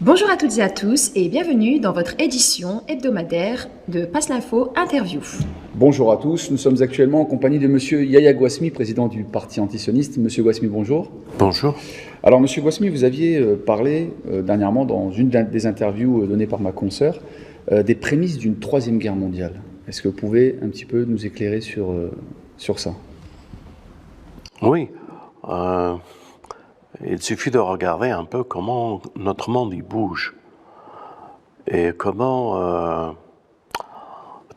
Bonjour à toutes et à tous et bienvenue dans votre édition hebdomadaire de Passe l'Info Interview. Bonjour à tous, nous sommes actuellement en compagnie de Monsieur Yahya Gouasmi, président du parti antisioniste. Monsieur Gouasmi, bonjour. Bonjour. Alors Monsieur Gouasmi, vous aviez parlé dernièrement dans une des interviews données par ma consoeur des prémices d'une troisième guerre mondiale. Est-ce que vous pouvez un petit peu nous éclairer sur ça? Oui, il suffit de regarder un peu comment notre monde y bouge et comment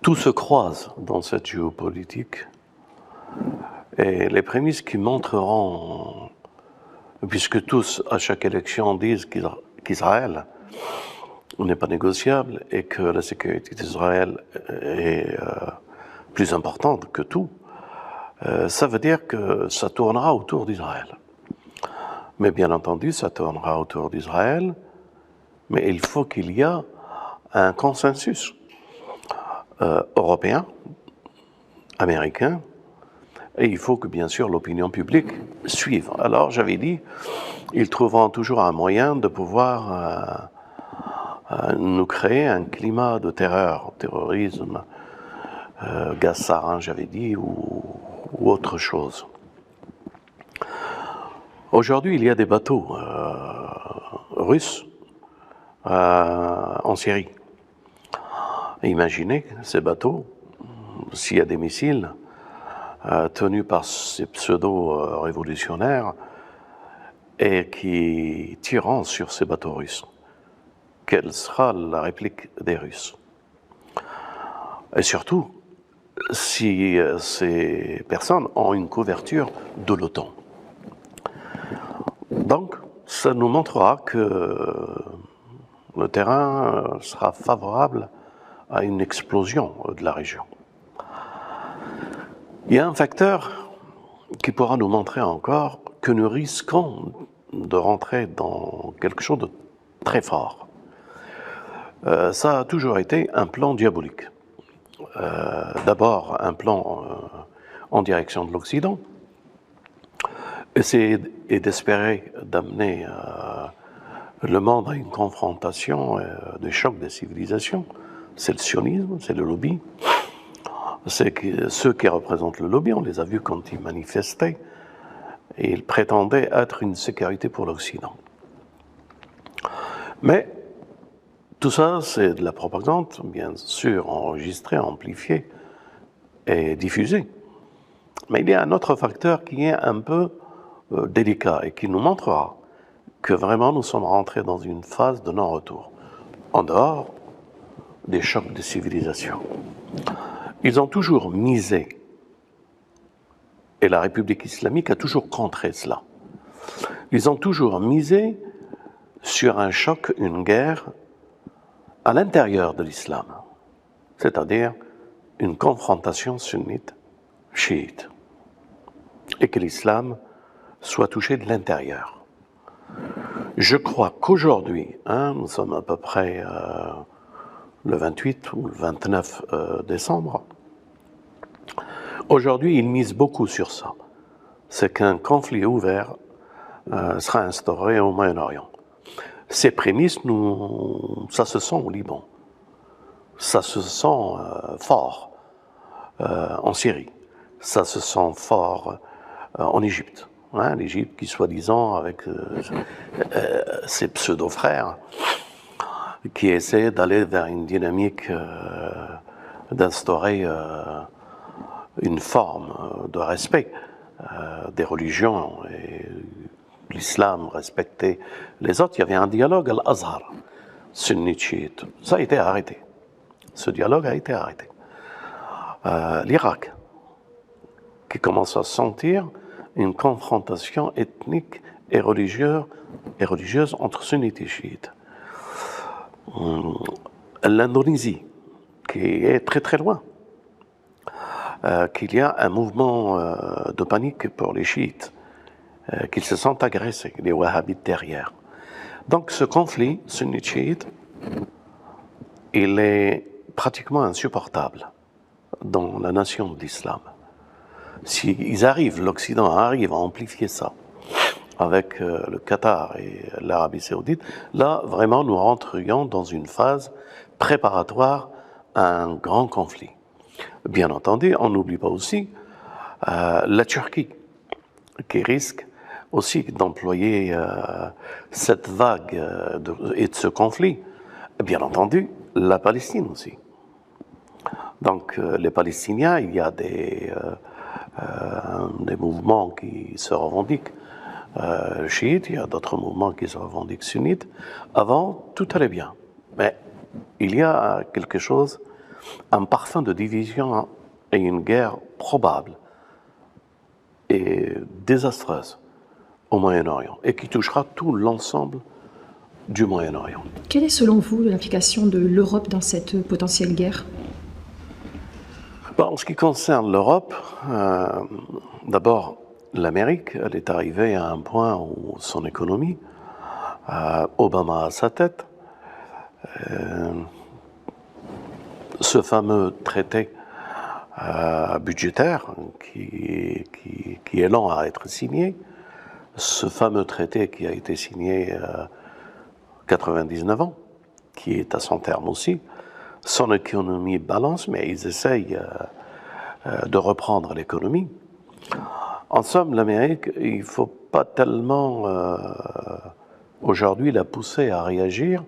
tout se croise dans cette géopolitique. Et les prémices qui montreront, puisque tous à chaque élection disent qu'Israël n'est pas négociable et que la sécurité d'Israël est plus importante que tout, ça veut dire que ça tournera autour d'Israël. Mais bien entendu, ça tournera autour d'Israël, mais il faut qu'il y ait un consensus européen, américain, et il faut que bien sûr l'opinion publique suive. Alors j'avais dit, ils trouveront toujours un moyen de pouvoir nous créer un climat de terreur, terrorisme, gaz sarin, j'avais dit, ou autre chose. Aujourd'hui, il y a des bateaux russes en Syrie. Imaginez ces bateaux, s'il y a des missiles tenus par ces pseudo-révolutionnaires et qui tireront sur ces bateaux russes. Quelle sera la réplique des Russes? Et surtout, si ces personnes ont une couverture de l'OTAN. Donc, ça nous montrera que le terrain sera favorable à une explosion de la région. Il y a un facteur qui pourra nous montrer encore que nous risquons de rentrer dans quelque chose de très fort. Ça a toujours été un plan diabolique. D'abord, un plan en direction de l'Occident, et d'espérer d'amener le monde à une confrontation, des chocs des civilisations. C'est le sionisme, c'est le lobby. C'est que ceux qui représentent le lobby, on les a vus quand ils manifestaient, et ils prétendaient être une sécurité pour l'Occident. Mais tout ça, c'est de la propagande, bien sûr, enregistrée, amplifiée et diffusée. Mais il y a un autre facteur qui est un peu délicat et qui nous montrera que vraiment nous sommes rentrés dans une phase de non-retour, en dehors des chocs de civilisation. Ils ont toujours misé, et la République islamique a toujours contré cela, ils ont toujours misé sur un choc, une guerre à l'intérieur de l'islam, c'est-à-dire une confrontation sunnite-chiite, et que l'islam soit touché de l'intérieur. Je crois qu'aujourd'hui, nous sommes à peu près le 28 ou le 29 décembre, aujourd'hui ils misent beaucoup sur ça. C'est qu'un conflit ouvert sera instauré au Moyen-Orient. Ces prémices, ça se sent au Liban, ça se sent fort en Syrie, ça se sent fort en Égypte. L'Égypte qui, soi-disant, avec ses pseudo-frères, qui essaie d'aller vers une dynamique d'instaurer une forme de respect des religions et l'islam respecter les autres. Il y avait un dialogue à l'Azhar, sunnite-chiite. Ça a été arrêté. Ce dialogue a été arrêté. L'Irak, qui commence à sentir une confrontation ethnique et religieuse entre sunnites et chiites. L'Indonésie, qui est très très loin, qu'il y a un mouvement de panique pour les chiites, qu'ils se sentent agressés, les wahhabites derrière. Donc ce conflit sunnite-chiite, il est pratiquement insupportable dans la nation de l'islam. Si l'Occident arrive à amplifier ça, avec le Qatar et l'Arabie Saoudite, là, vraiment, nous rentrions dans une phase préparatoire à un grand conflit. Bien entendu, on n'oublie pas aussi la Turquie, qui risque aussi d'employer cette vague et de ce conflit. Bien entendu, la Palestine aussi. Donc, les Palestiniens, il y a des mouvements qui se revendiquent chiites, il y a d'autres mouvements qui se revendiquent sunnites. Avant, tout allait bien. Mais il y a quelque chose, un parfum de division et une guerre probable et désastreuse au Moyen-Orient et qui touchera tout l'ensemble du Moyen-Orient. Quelle est selon vous l'implication de l'Europe dans cette potentielle guerre? En ce qui concerne l'Europe, d'abord, l'Amérique, elle est arrivée à un point où son économie, Obama à sa tête, ce fameux traité budgétaire qui est lent à être signé, ce fameux traité qui a été signé 99 ans, qui est à son terme aussi, son économie balance, mais ils essayent de reprendre l'économie. En somme, l'Amérique, il ne faut pas tellement aujourd'hui la pousser à réagir,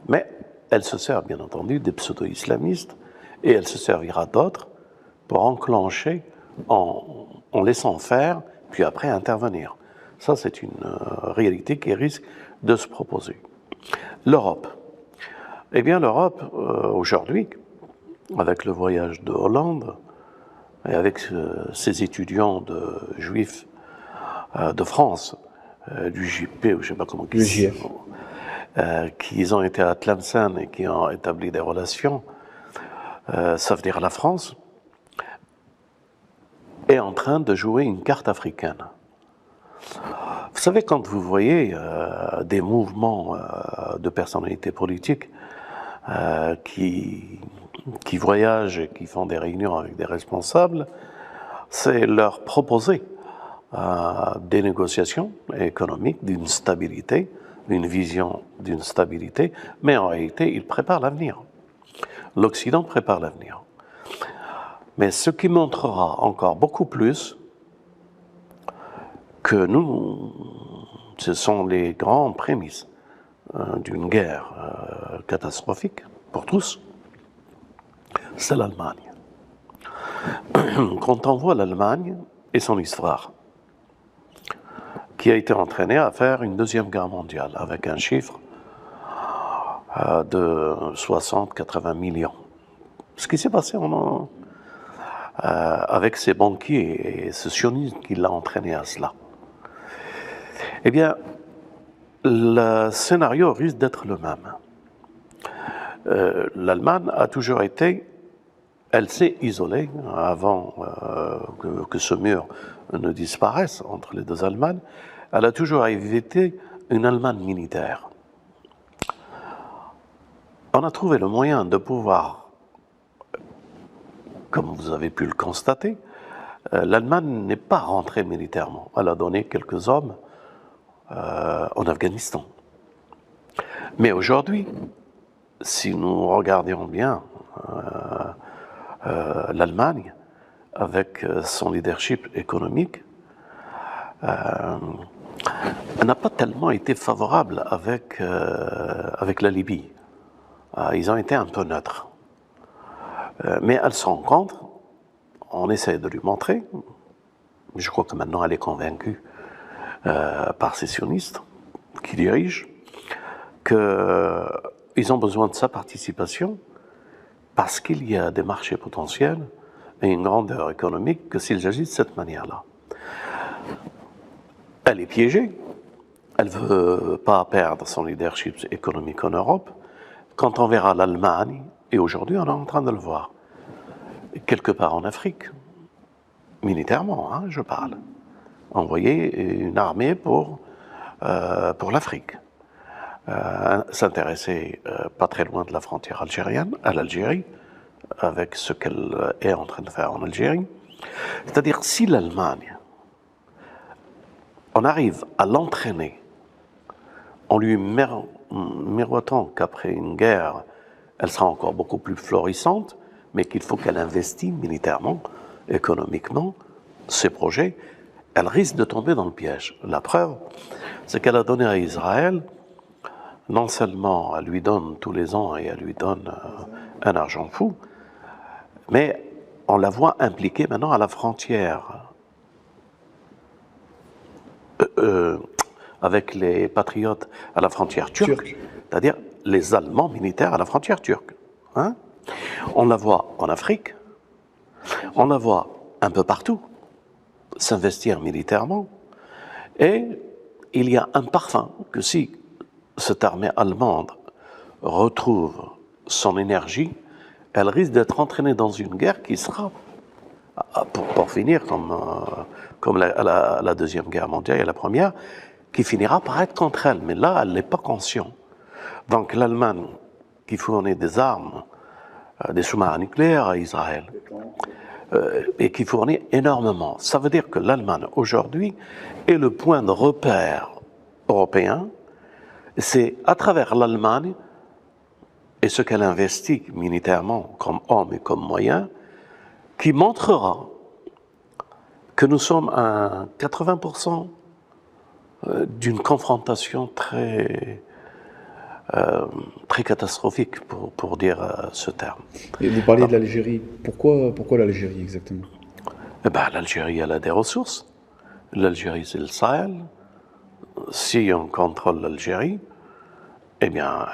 mais elle se sert bien entendu des pseudo-islamistes et elle se servira d'autres pour enclencher en laissant faire, puis après intervenir. Ça, c'est une réalité qui risque de se proposer. L'Europe. Eh bien, l'Europe, aujourd'hui, avec le voyage de Hollande et avec ses étudiants de juifs de France, du JP, ou je ne sais pas comment ils sont, qui ont été à Tlemcen et qui ont établi des relations, ça veut dire la France, est en train de jouer une carte africaine. Vous savez, quand vous voyez des mouvements de personnalités politiques qui voyagent et qui font des réunions avec des responsables, c'est leur proposer des négociations économiques, d'une stabilité, une vision d'une stabilité, mais en réalité, ils préparent l'avenir. L'Occident prépare l'avenir. Mais ce qui montrera encore beaucoup plus que nous, ce sont les grandes prémices d'une guerre catastrophique pour tous, c'est l'Allemagne. Quand on voit l'Allemagne et son histoire, qui a été entraînée à faire une deuxième guerre mondiale avec un chiffre de 60-80 millions. Ce qui s'est passé avec ces banquiers et ce sionisme qui l'a entraîné à cela. Eh bien, le scénario risque d'être le même. L'Allemagne a toujours été, elle s'est isolée avant que ce mur ne disparaisse entre les deux Allemagnes, elle a toujours évité une Allemagne militaire. On a trouvé le moyen de pouvoir, comme vous avez pu le constater, l'Allemagne n'est pas rentrée militairement. Elle a donné quelques hommes en Afghanistan. Mais aujourd'hui, si nous regardions bien l'Allemagne, avec son leadership économique, elle n'a pas tellement été favorable avec la Libye. Ils ont été un peu neutres. Mais elle se rencontre, on essaie de lui montrer, je crois que maintenant elle est convaincue par ces sionistes qui dirigent, qu'ils ont besoin de sa participation parce qu'il y a des marchés potentiels et une grandeur économique que s'ils agissent de cette manière-là. Elle est piégée, elle ne veut pas perdre son leadership économique en Europe. Quand on verra l'Allemagne, et aujourd'hui on est en train de le voir, quelque part en Afrique, militairement, je parle, envoyer une armée pour l'Afrique, s'intéresser pas très loin de la frontière algérienne, à l'Algérie, avec ce qu'elle est en train de faire en Algérie. C'est-à-dire, si l'Allemagne on arrive à l'entraîner en lui miroitant qu'après une guerre, elle sera encore beaucoup plus florissante, mais qu'il faut qu'elle investisse militairement, économiquement, ses projets, elle risque de tomber dans le piège. La preuve, c'est qu'elle a donné à Israël, non seulement elle lui donne tous les ans et elle lui donne un argent fou, mais on la voit impliquée maintenant à la frontière avec les patriotes à la frontière turque, c'est-à-dire les Allemands militaires à la frontière turque. Hein? On la voit en Afrique, on la voit un peu partout s'investir militairement, et il y a un parfum que si cette armée allemande retrouve son énergie, elle risque d'être entraînée dans une guerre qui sera, pour finir comme la Deuxième Guerre mondiale et la Première, qui finira par être contre elle. Mais là, elle n'est pas consciente. Donc l'Allemagne, qui fournit des armes, des sous-marins nucléaires à Israël, et qui fournit énormément. Ça veut dire que l'Allemagne, aujourd'hui, est le point de repère européen. C'est à travers l'Allemagne et ce qu'elle investit militairement comme homme et comme moyen, qui montrera que nous sommes à 80% d'une confrontation très catastrophique, pour dire ce terme. Et vous parliez de l'Algérie. Pourquoi l'Algérie exactement? Eh ben, l'Algérie, elle a des ressources. L'Algérie, c'est le Sahel. Si on contrôle l'Algérie, eh bien,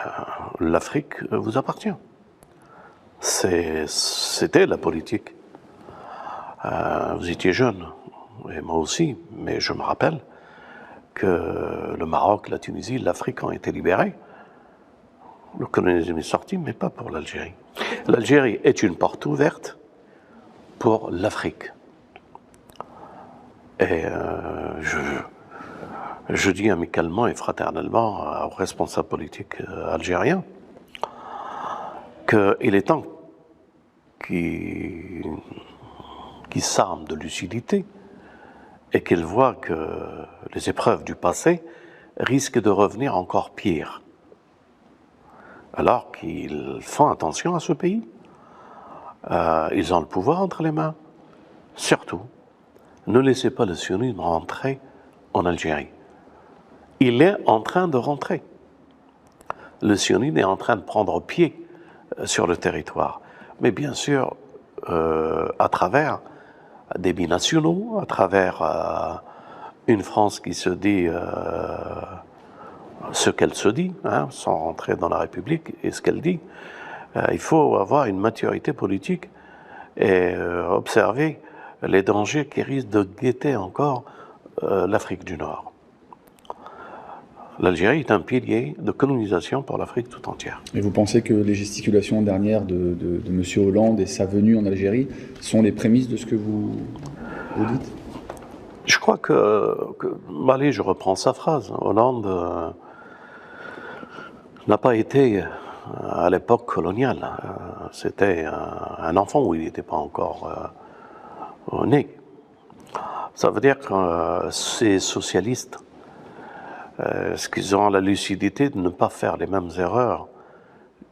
l'Afrique vous appartient. C'était la politique. Vous étiez jeune, et moi aussi, mais je me rappelle que le Maroc, la Tunisie, l'Afrique ont été libérés. Le colonialisme est sorti, mais pas pour l'Algérie. L'Algérie est une porte ouverte pour l'Afrique. Et je dis amicalement et fraternellement aux responsables politiques algériens qu'il est temps qu'ils s'arment de lucidité et qu'ils voient que les épreuves du passé risquent de revenir encore pires. Alors qu'ils font attention à ce pays. Ils ont le pouvoir entre les mains. Surtout, ne laissez pas le sionisme rentrer en Algérie. Il est en train de rentrer. Le sionisme est en train de prendre pied sur le territoire. Mais bien sûr, à travers des binationaux, à travers une France qui se dit ce qu'elle se dit, hein, sans rentrer dans la République et ce qu'elle dit. Il faut avoir une maturité politique et observer les dangers qui risquent de guetter encore l'Afrique du Nord. L'Algérie est un pilier de colonisation pour l'Afrique tout entière. Et vous pensez que les gesticulations dernières de M. Hollande et sa venue en Algérie sont les prémices de ce que vous dites? Je crois allez, je reprends sa phrase. Hollande n'a pas été à l'époque coloniale. C'était un enfant où il n'était pas encore né. Ça veut dire que ces socialistes, est-ce qu'ils ont la lucidité de ne pas faire les mêmes erreurs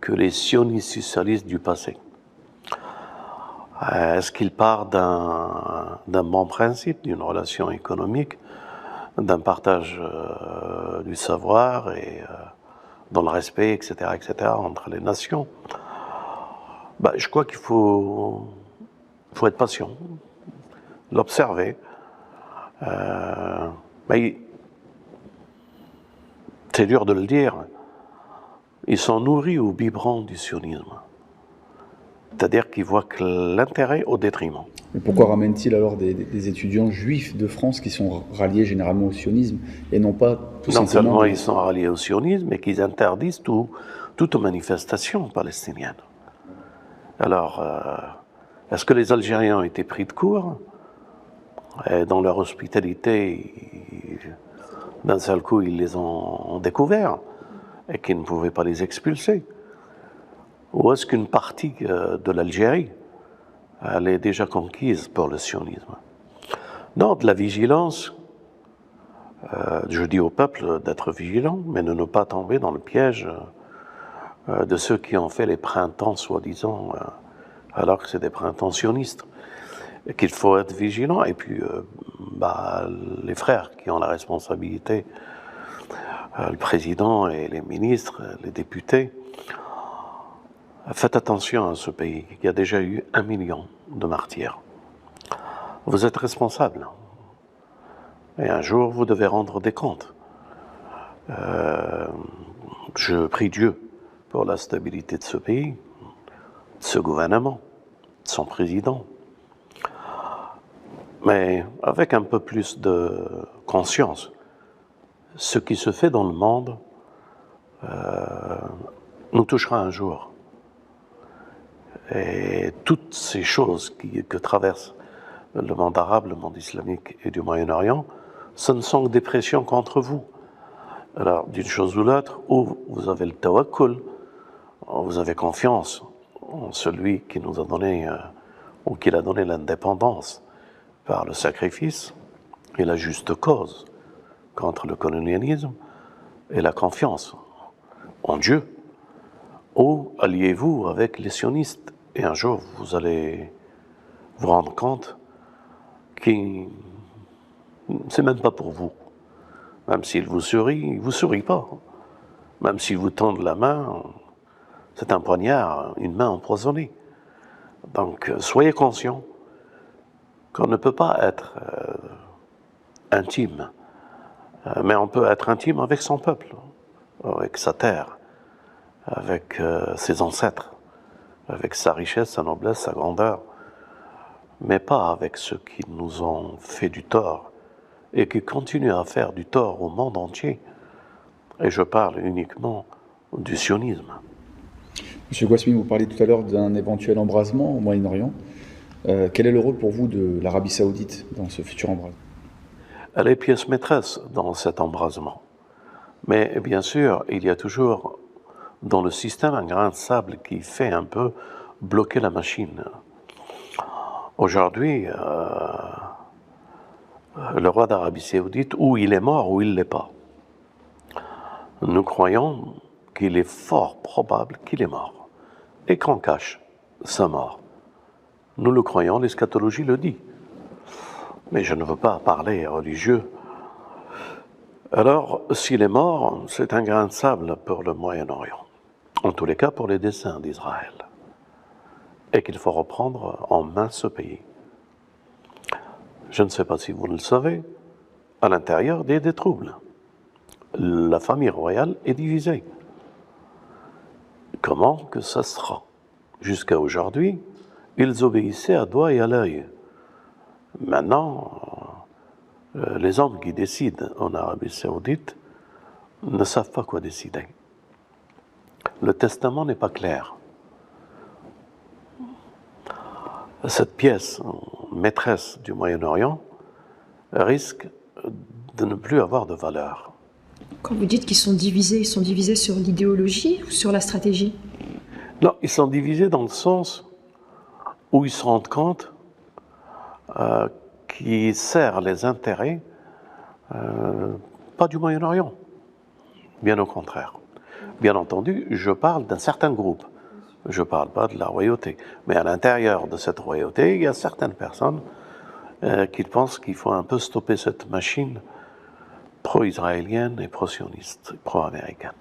que les sionistes socialistes du passé? Est-ce qu'ils partent d'un bon principe, d'une relation économique, d'un partage du savoir et dans le respect, etc., entre les nations? Je crois qu'il faut être patient, l'observer. C'est dur de le dire, ils sont nourris au biberon du sionisme. C'est-à-dire qu'ils voient que l'intérêt au détriment. Mais pourquoi ramènent-ils alors des étudiants juifs de France qui sont ralliés généralement au sionisme et non pas tout simplement... Non seulement ils sont ralliés au sionisme, mais qu'ils interdisent toute manifestation palestinienne. Alors, est-ce que les Algériens ont été pris de court? Et dans leur hospitalité, d'un seul coup, ils les ont découverts et qu'ils ne pouvaient pas les expulser. Ou est-ce qu'une partie de l'Algérie, elle est déjà conquise pour le sionisme? Non, de la vigilance, Je dis au peuple d'être vigilant, mais de ne pas tomber dans le piège de ceux qui ont fait les printemps, soi-disant, alors que c'est des printemps sionistes. Et qu'il faut être vigilant. Et puis, les frères qui ont la responsabilité, le président et les ministres, les députés, faites attention à ce pays. Il y a déjà eu 1 million de martyrs. Vous êtes responsables. Et un jour, vous devez rendre des comptes. Je prie Dieu pour la stabilité de ce pays, de ce gouvernement, de son président. Mais avec un peu plus de conscience, ce qui se fait dans le monde nous touchera un jour. Et toutes ces choses que traverse le monde arabe, le monde islamique et du Moyen-Orient, ce ne sont que des pressions contre vous. Alors, d'une chose ou l'autre, ou vous avez le tawakkul, vous avez confiance en celui qui nous a donné, ou qui a donné l'indépendance par le sacrifice et la juste cause contre le colonialisme, et la confiance en Dieu, ou alliez-vous avec les sionistes, et un jour vous allez vous rendre compte que c'est même pas pour vous. Même s'il vous sourit, il vous sourit pas. Même s'il vous tend la main, c'est un poignard, une main empoisonnée. Donc, soyez conscients qu'on ne peut pas être intime, mais on peut être intime avec son peuple, avec sa terre, avec ses ancêtres, avec sa richesse, sa noblesse, sa grandeur, mais pas avec ceux qui nous ont fait du tort et qui continuent à faire du tort au monde entier. Et je parle uniquement du sionisme. Monsieur Gouasmi, vous parliez tout à l'heure d'un éventuel embrasement au Moyen-Orient. Quel est le rôle pour vous de l'Arabie Saoudite dans ce futur embrasement? Elle est pièce maîtresse dans cet embrasement. Mais bien sûr, il y a toujours dans le système un grain de sable qui fait un peu bloquer la machine. Aujourd'hui, le roi d'Arabie Saoudite, ou il est mort ou il ne l'est pas. Nous croyons qu'il est fort probable qu'il est mort et qu'on cache sa mort. Nous le croyons, l'eschatologie le dit. Mais je ne veux pas parler religieux. Alors, s'il est mort, c'est un grain de sable pour le Moyen-Orient. En tous les cas, pour les desseins d'Israël. Et qu'il faut reprendre en main ce pays. Je ne sais pas si vous le savez, à l'intérieur, il y a des troubles. La famille royale est divisée. Comment que ça sera? Jusqu'à aujourd'hui, ils obéissaient à doigt et à l'œil. Maintenant, les hommes qui décident en Arabie Saoudite ne savent pas quoi décider. Le testament n'est pas clair. Cette pièce maîtresse du Moyen-Orient risque de ne plus avoir de valeur. Quand vous dites qu'ils sont divisés sur l'idéologie ou sur la stratégie? Non, ils sont divisés dans le sens où ils se rendent compte qu'ils servent les intérêts pas du Moyen-Orient, bien au contraire. Bien entendu, je parle d'un certain groupe. Je ne parle pas de la royauté. Mais à l'intérieur de cette royauté, il y a certaines personnes qui pensent qu'il faut un peu stopper cette machine pro-israélienne et pro-sioniste, pro-américaine.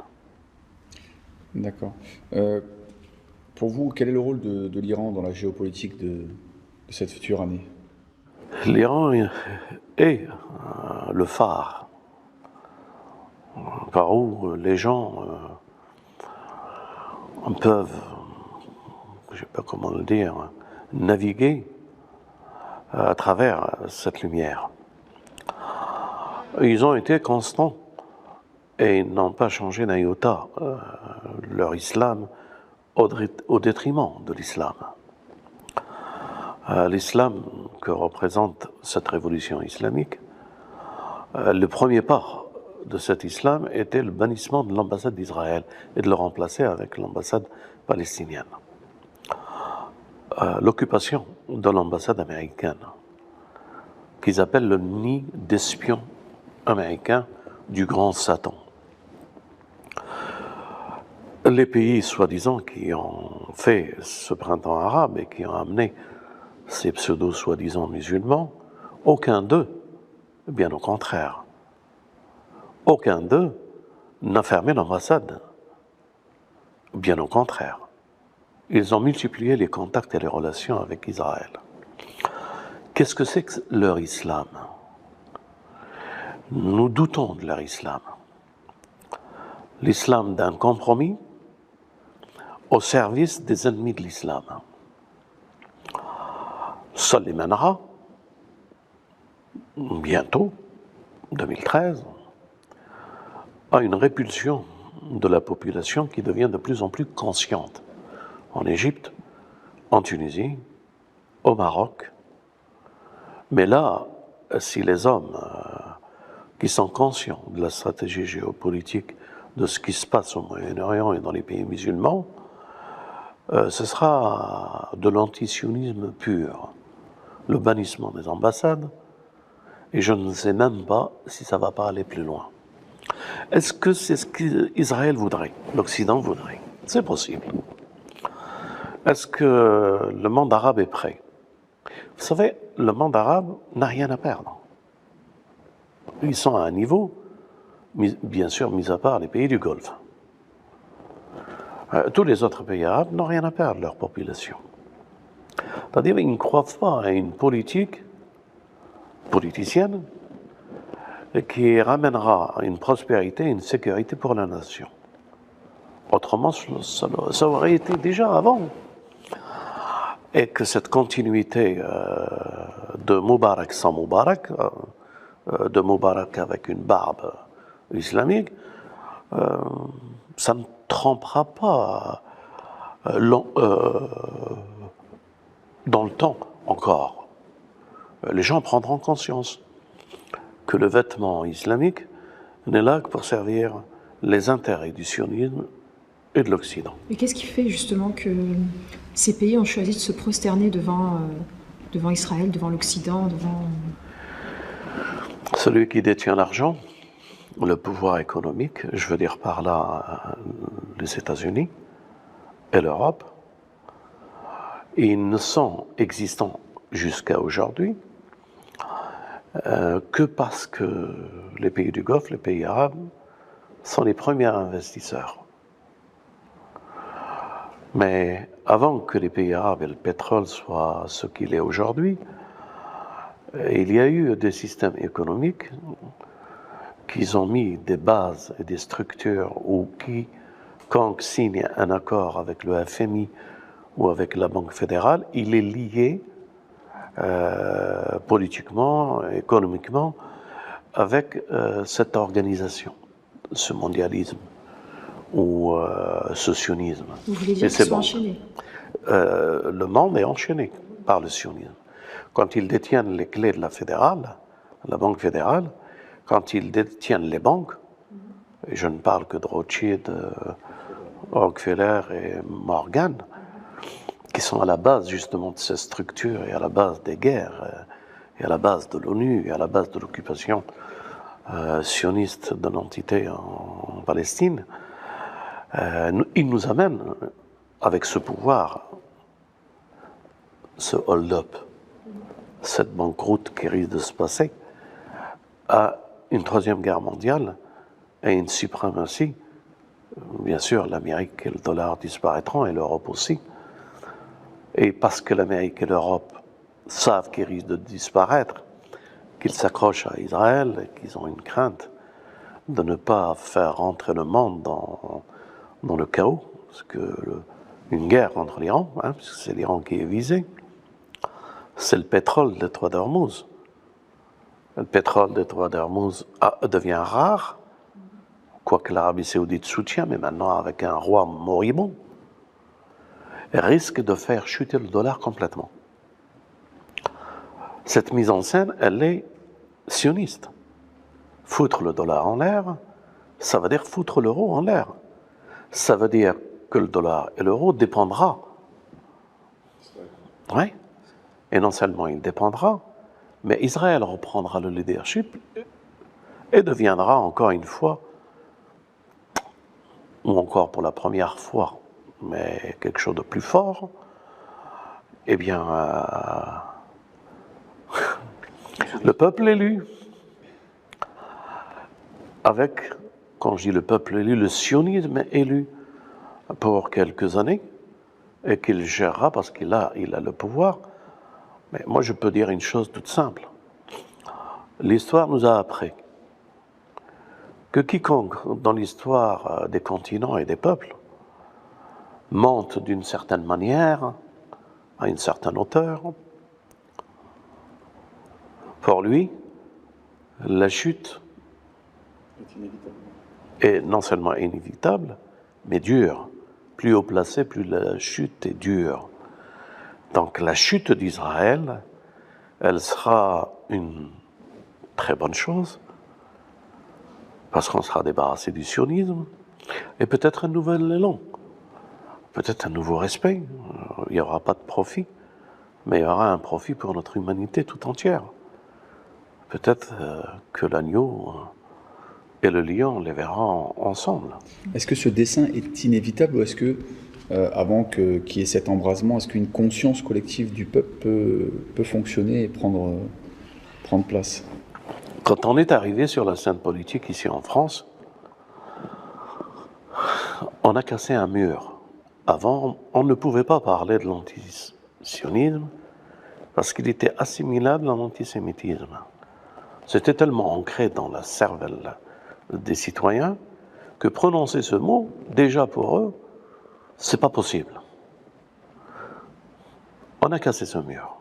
D'accord. Pour vous, quel est le rôle de l'Iran dans la géopolitique de cette future année? L'Iran est le phare par où les gens peuvent, je ne sais pas comment le dire, naviguer à travers cette lumière. Ils ont été constants et ils n'ont pas changé d'un iota leur islam au détriment de l'islam. L'islam que représente cette révolution islamique, le premier pas de cet islam était le bannissement de l'ambassade d'Israël et de le remplacer avec l'ambassade palestinienne. L'occupation de l'ambassade américaine, qu'ils appellent le nid d'espions américain du grand Satan. Les pays, soi-disant, qui ont fait ce printemps arabe et qui ont amené ces pseudo soi-disant musulmans, aucun d'eux, bien au contraire, aucun d'eux n'a fermé l'ambassade. Bien au contraire. Ils ont multiplié les contacts et les relations avec Israël. Qu'est-ce que c'est que leur islam? Nous doutons de leur islam. L'islam d'un compromis au service des ennemis de l'islam. Ça les mènera, bientôt, 2013, à une répulsion de la population qui devient de plus en plus consciente. En Égypte, en Tunisie, au Maroc. Mais là, si les hommes qui sont conscients de la stratégie géopolitique, de ce qui se passe au Moyen-Orient et dans les pays musulmans, ce sera de l'antisionisme pur, le bannissement des ambassades, et je ne sais même pas si ça ne va pas aller plus loin. Est-ce que c'est ce qu'Israël voudrait, l'Occident voudrait? C'est possible. Est-ce que le monde arabe est prêt? Vous savez, le monde arabe n'a rien à perdre. Ils sont à un niveau, bien sûr, mis à part les pays du Golfe. Tous les autres pays arabes n'ont rien à perdre, leur population. C'est-à-dire qu'ils ne croient pas à une politique politicienne qui ramènera une prospérité et une sécurité pour la nation. Autrement, ça aurait été déjà avant. Et que cette continuité de Moubarak sans Moubarak, de Moubarak avec une barbe islamique, ça ne trompera pas dans le temps encore. Les gens prendront conscience que le vêtement islamique n'est là que pour servir les intérêts du sionisme et de l'Occident. Et qu'est-ce qui fait justement que ces pays ont choisi de se prosterner devant Israël, devant l'Occident, devant... Celui qui détient l'argent, le pouvoir économique, je veux dire par là les États-Unis et l'Europe, ils ne sont existants jusqu'à aujourd'hui que parce que les pays du Golfe, les pays arabes, sont les premiers investisseurs. Mais avant que les pays arabes et le pétrole soient ce qu'il est aujourd'hui, il y a eu des systèmes économiques qui ont mis des bases et des structures où quand signe un accord avec le FMI ou avec la Banque fédérale, il est lié politiquement, économiquement, avec cette organisation, ce mondialisme ou ce sionisme. Vous voulez dire qu'ils sont enchaînés? Le monde est enchaîné par le sionisme. Quand ils détiennent les clés de la fédérale, la Banque fédérale, quand ils détiennent les banques, et je ne parle que de Rothschild, Rockefeller et Morgan, qui sont à la base justement de ces structures et à la base des guerres, et à la base de l'ONU, et à la base de l'occupation sioniste de l'entité en Palestine, ils nous amènent avec ce pouvoir, ce hold-up, cette banqueroute qui risque de se passer, à une troisième guerre mondiale et une suprématie. Bien sûr, l'Amérique et le dollar disparaîtront, et l'Europe aussi. Et parce que l'Amérique et l'Europe savent qu'ils risquent de disparaître, qu'ils s'accrochent à Israël et qu'ils ont une crainte de ne pas faire rentrer le monde dans le chaos, parce que une guerre contre l'Iran, puisque c'est l'Iran qui est visé, c'est le pétrole des Trois d'Ormuz. Le pétrole des Trois d'Ormuz devient rare, quoique l'Arabie saoudite soutient, mais maintenant avec un roi moribond, risque de faire chuter le dollar complètement. Cette mise en scène, elle est sioniste. Foutre le dollar en l'air, ça veut dire foutre l'euro en l'air. Ça veut dire que le dollar et l'euro dépendra. Oui. Et non seulement il dépendra, mais Israël reprendra le leadership et deviendra encore une fois, ou encore pour la première fois, mais quelque chose de plus fort, eh bien, le peuple élu, avec, quand je dis le peuple élu, le sionisme élu pour quelques années, et qu'il gérera parce qu'il a le pouvoir. Mais moi, je peux dire une chose toute simple. L'histoire nous a appris que quiconque, dans l'histoire des continents et des peuples, monte d'une certaine manière, à une certaine hauteur, pour lui, la chute est non seulement inévitable, mais dure. Plus haut placé, plus la chute est dure. Donc la chute d'Israël, elle sera une très bonne chose, parce qu'on sera débarrassé du sionisme, et peut-être un nouvel élan, peut-être un nouveau respect. Il n'y aura pas de profit, mais il y aura un profit pour notre humanité tout entière. Peut-être que l'agneau et le lion les verront ensemble. Est-ce que ce dessin est inévitable ou est-ce que, avant qu'il y ait cet embrasement, est-ce qu'une conscience collective du peuple peut fonctionner et prendre place? Quand on est arrivé sur la scène politique ici en France, on a cassé un mur. Avant, on ne pouvait pas parler de l'antisionisme parce qu'il était assimilable à l'antisémitisme. C'était tellement ancré dans la cervelle des citoyens que prononcer ce mot, déjà pour eux, c'est pas possible. On a cassé ce mur.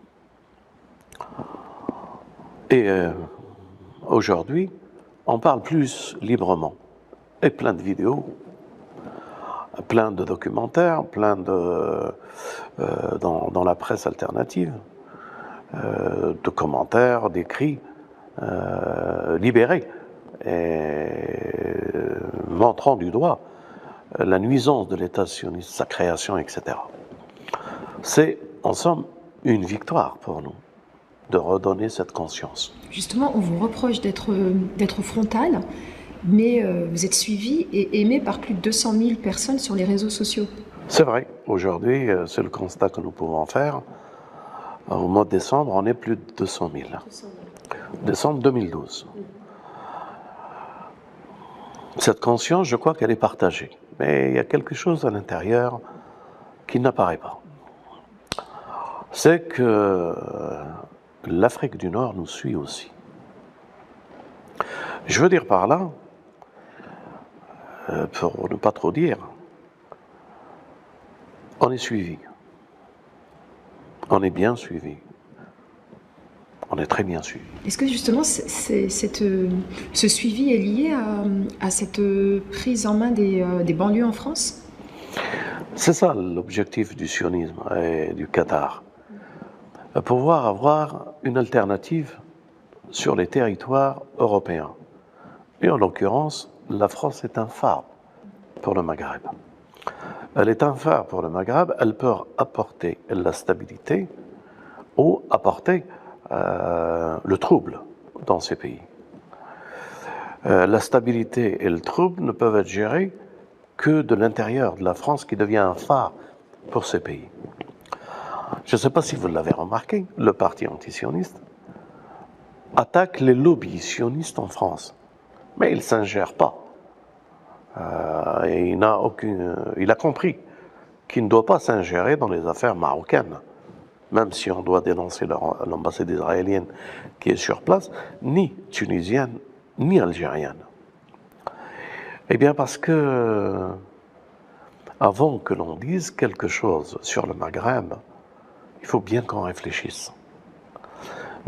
Et aujourd'hui, on parle plus librement. Et plein de vidéos, plein de documentaires, plein de dans la presse alternative, de commentaires, d'écrits libérés, et montrant du doigt la nuisance de l'État sioniste, sa création, etc. C'est, en somme, une victoire pour nous de redonner cette conscience. Justement, on vous reproche d'être frontal, mais vous êtes suivi et aimé par plus de 200 000 personnes sur les réseaux sociaux. C'est vrai, aujourd'hui, c'est le constat que nous pouvons faire. Au mois de décembre, on est plus de 200 000. Décembre 2012. Cette conscience, je crois qu'elle est partagée. Mais il y a quelque chose à l'intérieur qui n'apparaît pas. C'est que l'Afrique du Nord nous suit aussi. Je veux dire par là, pour ne pas trop dire, on est suivi. On est bien suivi. On est très bien suivi. Est-ce que justement ce suivi est lié à cette prise en main des banlieues en France ? C'est ça l'objectif du sionisme et du Qatar. Pouvoir avoir une alternative sur les territoires européens. Et en l'occurrence, la France est un phare pour le Maghreb. Elle est un phare pour le Maghreb, elle peut apporter la stabilité ou apporter le trouble dans ces pays. La stabilité et le trouble ne peuvent être gérés que de l'intérieur de la France qui devient un phare pour ces pays. Je ne sais pas si vous l'avez remarqué, le parti antisioniste attaque les lobbies sionistes en France, mais il ne s'ingère pas. Et il a compris qu'il ne doit pas s'ingérer dans les affaires marocaines, même si on doit dénoncer l'ambassade israélienne qui est sur place, ni tunisienne, ni algérienne. Eh bien parce que, avant que l'on dise quelque chose sur le Maghreb, il faut bien qu'on réfléchisse.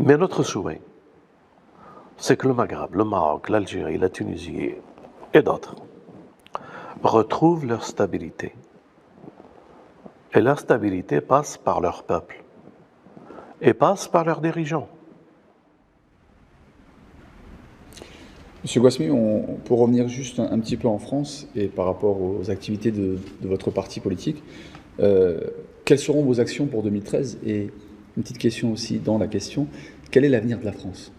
Mais notre souhait, c'est que le Maghreb, le Maroc, l'Algérie, la Tunisie et d'autres retrouvent leur stabilité. Et leur stabilité passe par leur peuple et passe par leurs dirigeants. Monsieur Guasmi, pour revenir juste un petit peu en France et par rapport aux activités de votre parti politique, quelles seront vos actions pour 2013? Et une petite question aussi dans la question, quel est l'avenir de la France?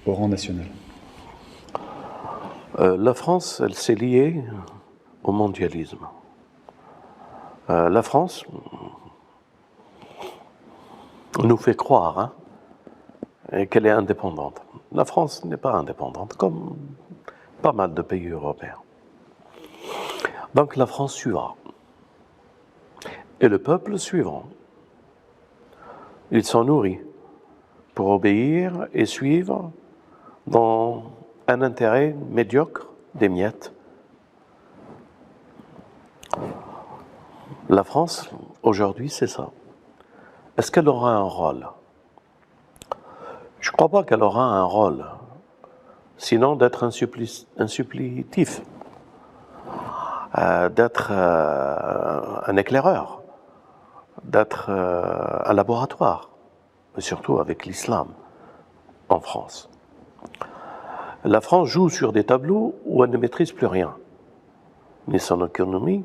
au rang national? La France, elle s'est liée au mondialisme. La France nous fait croire qu'elle est indépendante. La France n'est pas indépendante, comme pas mal de pays européens. Donc la France suivra. Et le peuple suivra. Ils sont nourris pour obéir et suivre dans un intérêt médiocre des miettes. La France, aujourd'hui, c'est ça. Est-ce qu'elle aura un rôle? Je ne crois pas qu'elle aura un rôle, sinon d'être un supplétif, d'être un éclaireur, d'être un laboratoire, mais surtout avec l'islam en France. La France joue sur des tableaux où elle ne maîtrise plus rien, ni son économie,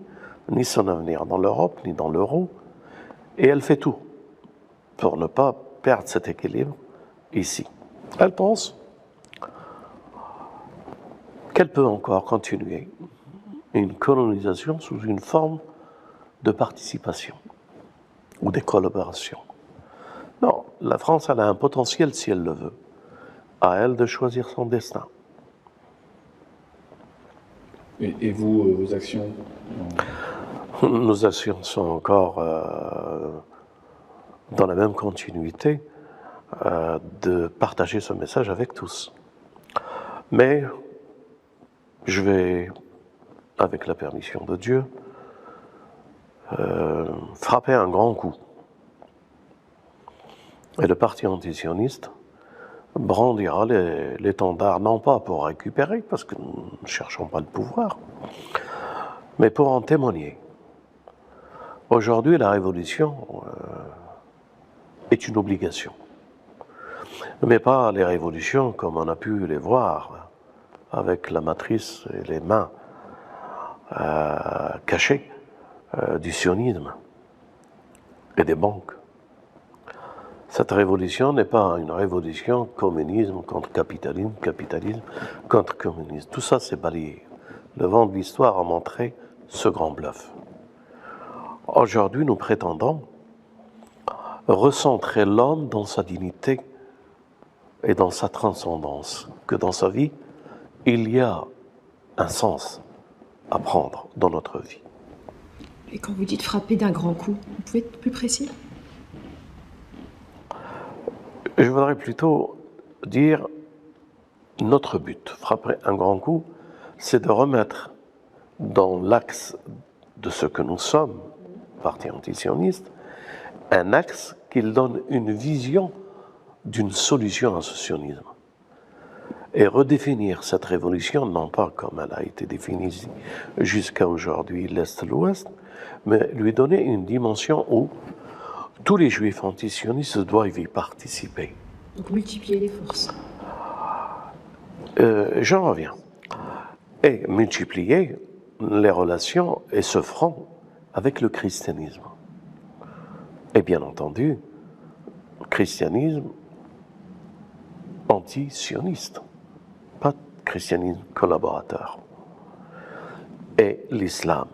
ni son avenir dans l'Europe, ni dans l'euro, et elle fait tout pour ne pas perdre cet équilibre ici. Elle pense qu'elle peut encore continuer une colonisation sous une forme de participation ou de collaboration. Non, la France, elle a un potentiel si elle le veut. À elle de choisir son destin. Et vous, vos actions? Nos actions sont encore dans la même continuité de partager ce message avec tous. Mais je vais, avec la permission de Dieu, frapper un grand coup. Et le parti antisioniste brandira l'étendard, non pas pour récupérer, parce que nous ne cherchons pas le pouvoir, mais pour en témoigner. Aujourd'hui, la révolution est une obligation. Mais pas les révolutions comme on a pu les voir, avec la matrice et les mains cachées du sionisme et des banques. Cette révolution n'est pas une révolution communisme contre capitalisme, capitalisme contre communisme. Tout ça, c'est balayé. Le vent de l'histoire a montré ce grand bluff. Aujourd'hui, nous prétendons recentrer l'homme dans sa dignité et dans sa transcendance, que dans sa vie, il y a un sens à prendre dans notre vie. Et quand vous dites frapper d'un grand coup, vous pouvez être plus précis? Je voudrais plutôt dire notre but, frapper un grand coup, c'est de remettre dans l'axe de ce que nous sommes, parti antisioniste, un axe qui donne une vision d'une solution à ce sionisme. Et redéfinir cette révolution, non pas comme elle a été définie jusqu'à aujourd'hui, l'Est-l'Ouest, mais lui donner une dimension où tous les juifs antisionistes doivent y participer. Donc multiplier les forces. J'en reviens. Et multiplier les relations et ce front avec le christianisme. Et bien entendu, christianisme anti-sioniste, pas christianisme collaborateur. Et l'islam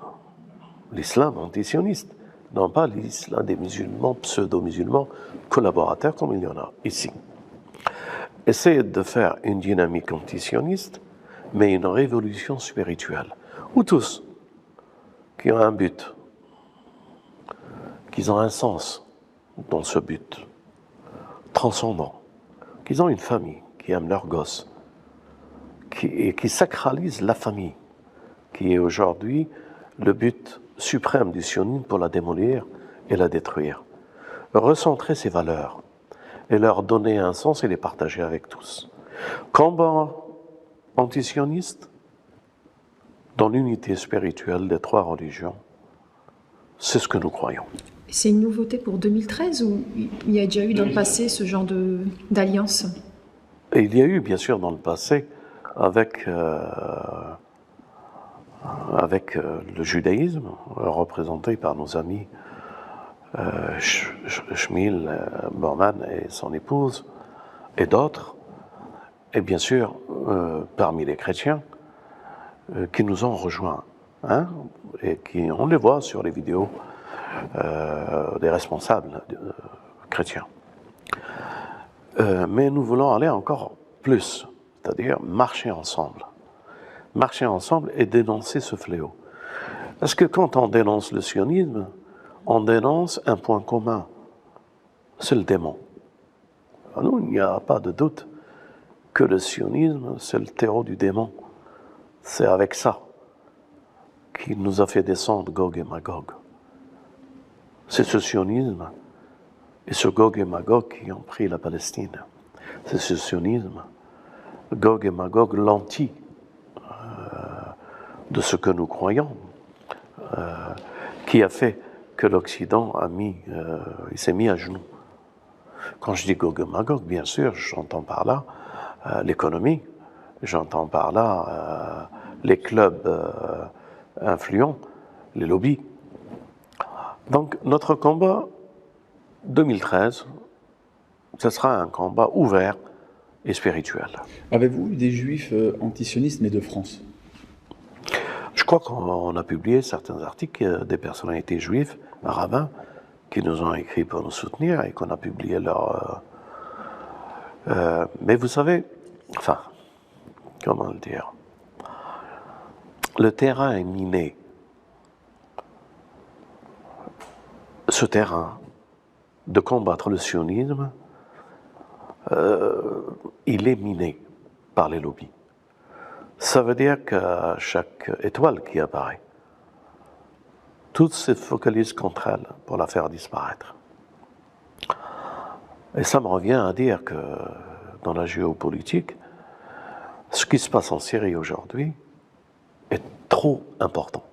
anti-sioniste, non pas l'islam des musulmans, pseudo-musulmans, collaborateurs comme il y en a ici. Essayer de faire une dynamique anti-sioniste, mais une révolution spirituelle, où tous, qui ont un but, qui ont un sens dans ce but, transcendant, qui ont une famille, qui aiment leurs gosses, qui sacralisent la famille, qui est aujourd'hui le but suprême du sionisme pour la démolir et la détruire. Recentrer ces valeurs et leur donner un sens et les partager avec tous. Combat antisioniste dans l'unité spirituelle des trois religions, c'est ce que nous croyons. C'est une nouveauté pour 2013 ou il y a déjà eu dans le passé ce genre d'alliance? Et il y a eu bien sûr dans le passé avec le judaïsme, représenté par nos amis Shmuel Borman et son épouse, et d'autres. et bien sûr, parmi les chrétiens qui nous ont rejoints, hein, et qui, on les voit sur les vidéos des responsables chrétiens. Mais nous voulons aller encore plus, c'est-à-dire marcher ensemble et dénoncer ce fléau. Parce que quand on dénonce le sionisme, on dénonce un point commun, c'est le démon. Alors nous, il n'y a pas de doute que le sionisme, c'est le terreau du démon. C'est avec ça qu'il nous a fait descendre Gog et Magog. C'est ce sionisme et ce Gog et Magog qui ont pris la Palestine. C'est ce sionisme, Gog et Magog, l'anti de ce que nous croyons, qui a fait que l'Occident il s'est mis à genoux. Quand je dis Gog et Magog, bien sûr, j'entends par là l'économie, j'entends par là les clubs influents, les lobbies. Donc notre combat 2013, ce sera un combat ouvert et spirituel. Avez-vous eu des juifs antisionistes, mais de France? Je crois qu'on a publié certains articles des personnalités juives, rabbins, qui nous ont écrit pour nous soutenir et qu'on a publié leur... mais vous savez, enfin, comment le dire? Le terrain est miné. Ce terrain de combattre le sionisme, il est miné par les lobbies. Ça veut dire qu'à chaque étoile qui apparaît, toutes se focalisent contre elle pour la faire disparaître. Et ça me revient à dire que dans la géopolitique, ce qui se passe en Syrie aujourd'hui est trop important.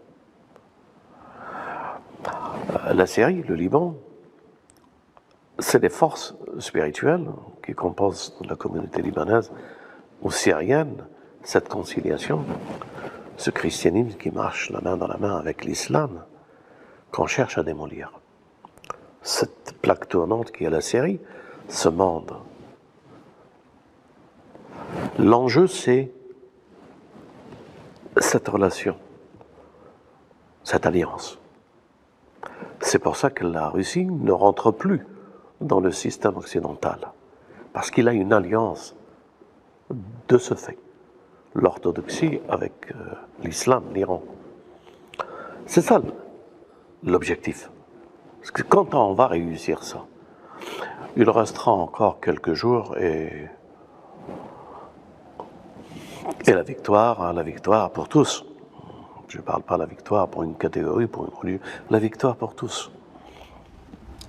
La Syrie, le Liban, c'est les forces spirituelles qui composent la communauté libanaise ou syrienne, cette conciliation, ce christianisme qui marche la main dans la main avec l'islam, qu'on cherche à démolir. Cette plaque tournante qui est la Syrie, ce monde. L'enjeu, c'est cette relation, cette alliance. C'est pour ça que la Russie ne rentre plus dans le système occidental, parce qu'il a une alliance de ce fait. L'orthodoxie avec l'islam, l'Iran. C'est ça l'objectif. Parce que quand on va réussir ça, il restera encore quelques jours et la victoire pour tous. Je ne parle pas de la victoire pour une catégorie, pour une religion, la victoire pour tous.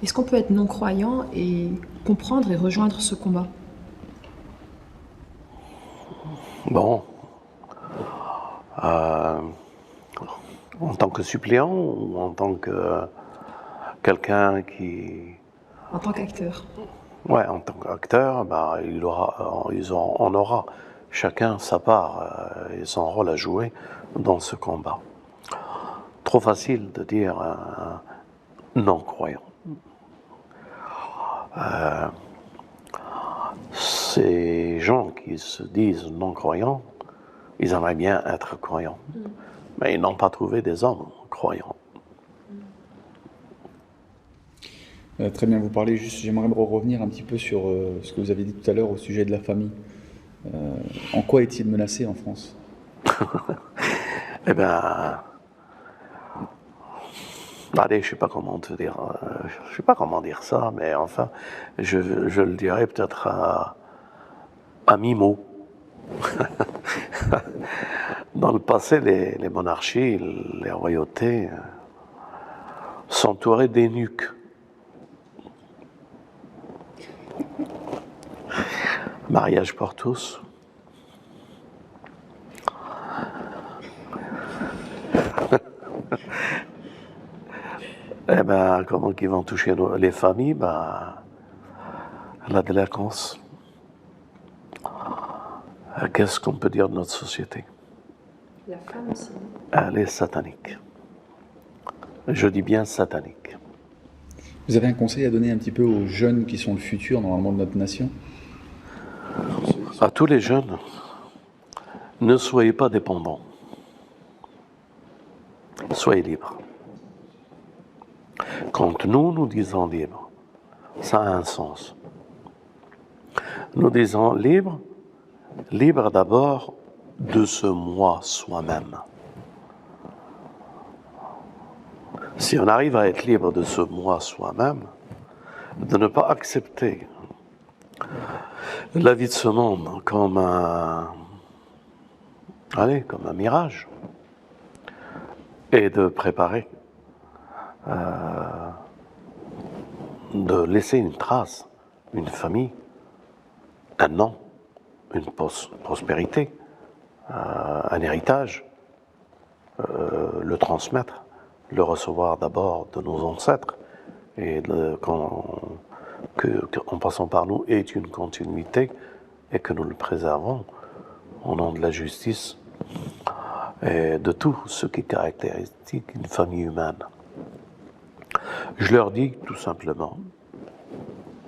Est-ce qu'on peut être non-croyant et comprendre et rejoindre ce combat? Bon, en tant que suppléant ou en tant que quelqu'un qui... En tant qu'acteur? Ouais, en tant qu'acteur, bah, on aura chacun sa part et son rôle à jouer dans ce combat. Trop facile de dire non-croyant. Ces gens qui se disent non-croyants, ils aimeraient bien être croyants, mais ils n'ont pas trouvé des hommes croyants. Très bien, vous parlez juste, j'aimerais revenir un petit peu sur ce que vous avez dit tout à l'heure au sujet de la famille. En quoi est-il menacé en France? Eh bien, allez, je ne sais pas comment te dire, je sais pas comment dire ça, mais enfin, je le dirais peut-être à mi-mot. Dans le passé, les monarchies, les royautés s'entouraient d'eunuques. Mariage pour tous. Eh bien, comment ils vont toucher les familles? Ben, la délinquance. Qu'est-ce qu'on peut dire de notre société? La femme aussi. Elle est satanique. Je dis bien satanique. Vous avez un conseil à donner un petit peu aux jeunes qui sont le futur, normalement, de notre nation? À tous les jeunes, ne soyez pas dépendants. Soyez libres. Quand nous disons libre, ça a un sens. Nous disons libre d'abord de ce moi soi-même. Si on arrive à être libre de ce moi soi-même, de ne pas accepter la vie de ce monde comme un mirage, et de préparer, de laisser une trace, une famille, un nom, une prospérité, un héritage, le transmettre, le recevoir d'abord de nos ancêtres, et qu'en passant par nous est une continuité, et que nous le préservons au nom de la justice et de tout ce qui est caractéristique d'une famille humaine. Je leur dis tout simplement,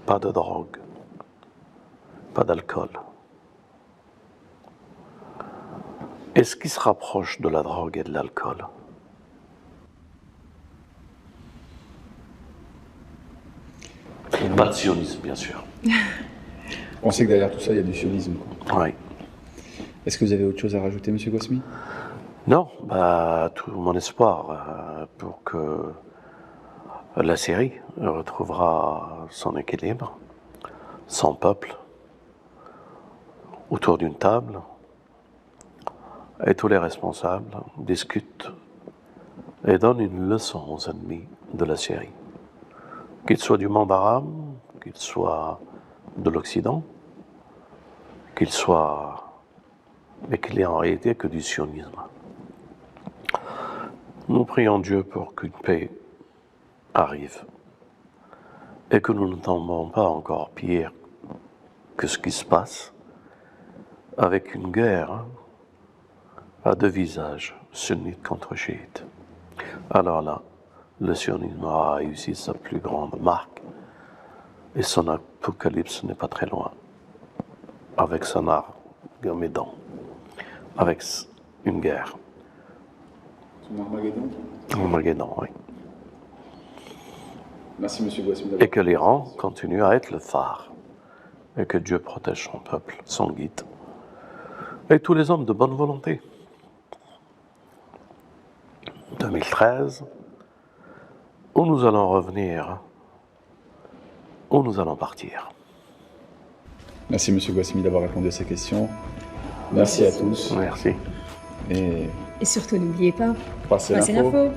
pas de drogue, pas d'alcool. Et ce qui se rapproche de la drogue et de l'alcool, pas de sionisme, bien sûr. On sait que derrière tout ça, il y a du sionisme. Oui. Est-ce que vous avez autre chose à rajouter, M. Gosmi? Non, tout mon espoir pour que la Syrie retrouvera son équilibre, son peuple, autour d'une table, et tous les responsables discutent et donnent une leçon aux ennemis de la Syrie, qu'ils soient du monde arabe, qu'ils soient de l'Occident, qu'ils soient, mais qu'il n'y ait en réalité que du sionisme. Nous prions Dieu pour qu'une paix arrive et que nous ne tombons pas encore pire que ce qui se passe avec une guerre à deux visages, sunnite contre chiite. Alors là, le sionisme a réussi sa plus grande marque et son apocalypse n'est pas très loin, avec son Armageddon, avec une guerre. Armageddon, oui. Merci, M. Gosmi. Et que l'Iran continue à être le phare. Et que Dieu protège son peuple, son guide. Et tous les hommes de bonne volonté. 2013, où nous allons revenir, où nous allons partir. Merci, M. Gosmi, d'avoir répondu à ces questions. Merci à tous. Merci. Et surtout, n'oubliez pas, passez l'info.